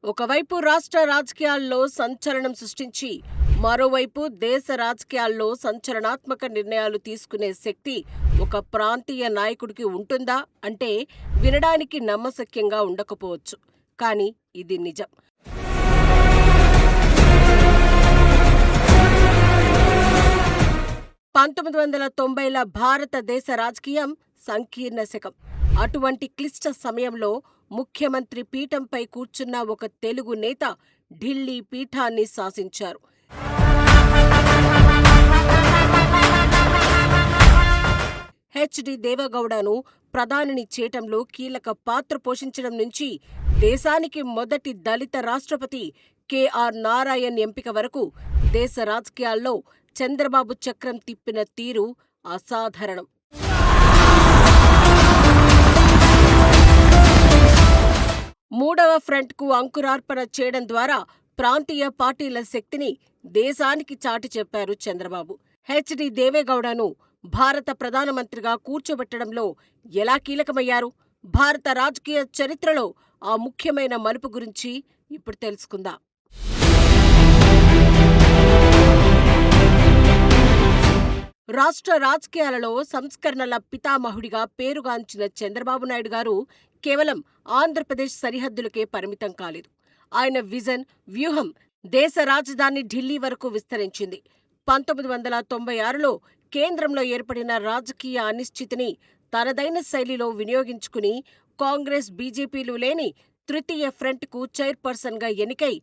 ఒకవైపు రాష్ట్ర రాజకీయాల్లో సంచలనం సృష్టించి, మరోవైపు దేశ రాజకీయాల్లో సంచలనాత్మక నిర్ణయాలు తీసుకునే శక్తి ఒక ప్రాంతీయ నాయకుడికి ఉంటుందా అంటే వినడానికి నమ్మశక్యంగా ఉండకపోవచ్చు. కానీ ఇది నిజం. 1990ల భారతదేశ రాజకీయం సంకీర్ణ శకం. అటువంటి క్లిష్ట సమయంలో ముఖ్యమంత్రి పీఠంపై కూర్చున్న ఒక తెలుగు నేత ఢిల్లీ పీఠాన్ని శాసించారు. హెచ్.డి. దేవెగౌడను ప్రధానిని చేయటంలో కీలక పాత్ర పోషించడం నుంచి దేశానికి మొదటి దళిత రాష్ట్రపతి కె.ఆర్. నారాయణ్ ఎంపిక వరకు దేశ రాజకీయాల్లో చంద్రబాబు చక్రం తిప్పిన తీరు అసాధారణం. మూడవ ఫ్రంట్కు అంకురార్పణ చేయడం ద్వారా ప్రాంతీయ పార్టీల శక్తిని దేశానికి చాటి చెప్పారు చంద్రబాబు. హెచ్.డి. దేవెగౌడను భారత ప్రధానమంత్రిగా కూర్చోబెట్టడంలో ఎలా కీలకమయ్యారు? భారత రాజకీయ చరిత్రలో ఆ ముఖ్యమైన మలుపు గురించి ఇప్పుడు తెలుసుకుందాం. రాష్ట్ర రాజకీయాలలో సంస్కరణల పితామహుడిగా పేరుగాంచిన చంద్రబాబు నాయుడు గారు కేవలం ఆంధ్రప్రదేశ్ సరిహద్దులకే పరిమితం కాలేదు. ఆయన విజన్, వ్యూహం దేశ రాజధాని ఢిల్లీ వరకు విస్తరించింది. 1996లో కేంద్రంలో ఏర్పడిన రాజకీయ అనిశ్చితిని తనదైన శైలిలో వినియోగించుకుని కాంగ్రెస్, బీజేపీలు లేని తృతీయ ఫ్రంట్కు చైర్పర్సన్గా ఎన్నికై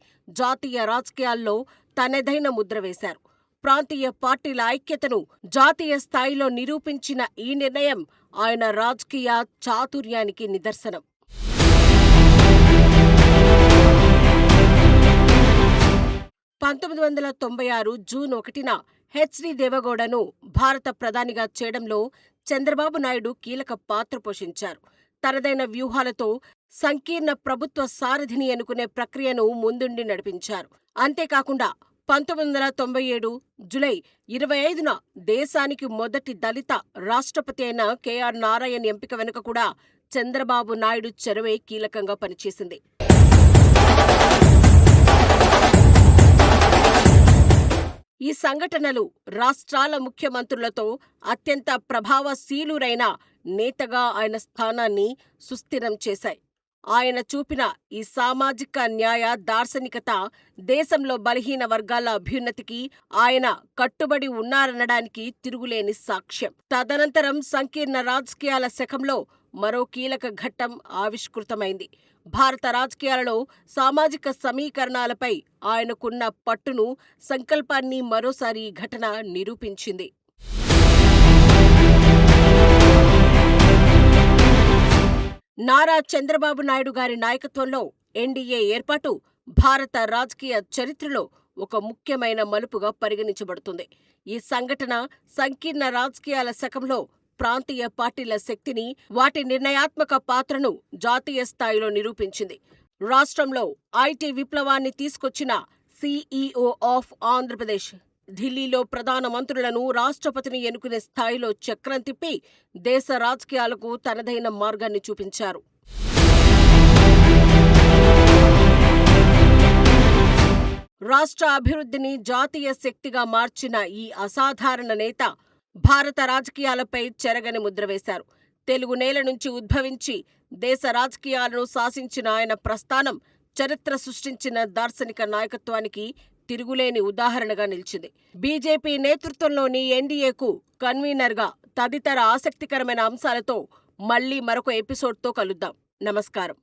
జాతీయ రాజకీయాల్లో తనదైన ముద్ర వేశారు. ప్రాంతీయ పార్టీల ఐక్యతను జాతీయ స్థాయిలో నిరూపించిన ఈ నిర్ణయం ఆయన రాజకీయ చాతుర్యానికి నిదర్శనం. June 1న HD. దేవెగౌడను భారత ప్రధానిగా చేయడంలో చంద్రబాబు నాయుడు కీలక పాత్ర పోషించారు. తనదైన వ్యూహాలతో సంకీర్ణ ప్రభుత్వ సారథిని ఎన్నుకునే ప్రక్రియను ముందుండి నడిపించారు. అంతేకాకుండా 1997 జూలై 25న దేశానికి మొదటి దళిత రాష్ట్రపతి అయిన కె.ఆర్. నారాయణ్ ఎంపిక వెనుక కూడా చంద్రబాబు నాయుడు చొరవే కీలకంగా పనిచేసింది. ఈ సంఘటనలు రాష్ట్రాల ముఖ్యమంత్రులతో అత్యంత ప్రభావశీలురైన నేతగా ఆయన స్థానాన్ని సుస్థిరం చేశాయి. ఆయన చూపిన ఈ సామాజిక న్యాయ దార్శనికత దేశంలో బలహీన వర్గాల అభ్యున్నతికి ఆయన కట్టుబడి ఉన్నారనడానికి తిరుగులేని సాక్ష్యం. తదనంతరం సంకీర్ణ రాజకీయాల శకంలో మరో కీలక ఘట్టం ఆవిష్కృతమైంది. భారత రాజకీయాలలో సామాజిక సమీకరణాలపై ఆయనకున్న పట్టును, సంకల్పాన్ని మరోసారి ఈ ఘటన నిరూపించింది. నారా చంద్రబాబు నాయుడు గారి నాయకత్వంలో ఎన్డీఏ ఏర్పాటు భారత రాజకీయ చరిత్రలో ఒక ముఖ్యమైన మలుపుగా పరిగణించబడుతుంది. ఈ సంఘటన సంకీర్ణ రాజకీయాల శకంలో ప్రాంతీయ పార్టీల శక్తిని, వాటి నిర్ణయాత్మక పాత్రను జాతీయ స్థాయిలో నిరూపించింది. రాష్ట్రంలో ఐటీ విప్లవాన్ని తీసుకొచ్చిన సీఈఓ ఆఫ్ ఆంధ్రప్రదేశ్ ఢిల్లీలో ప్రధాన మంత్రులను, రాష్ట్రపతిని ఎన్నుకునే స్థాయిలో చక్రం తిప్పి దేశ రాజకీయాలకు తనదైన మార్గాన్ని చూపించారు. రాష్ట్ర అభివృద్ధిని జాతీయ శక్తిగా మార్చిన ఈ అసాధారణ నేత భారత రాజకీయాలపై చెరగని ముద్ర వేశారు. తెలుగు నేల నుంచి ఉద్భవించి దేశ రాజకీయాలను శాసించిన ఆయన ప్రస్థానం చరిత్ర సృష్టించిన దార్శనిక నాయకత్వానికి తిరుగులేని ఉదాహరణగా నిలిచింది. బీజేపీ నేతృత్వంలోని ఎన్డీఏకు కన్వీనర్గా తదితర ఆసక్తికరమైన అంశాలతో మళ్లీ మరొక ఎపిసోడ్తో కలుద్దాం. నమస్కారం.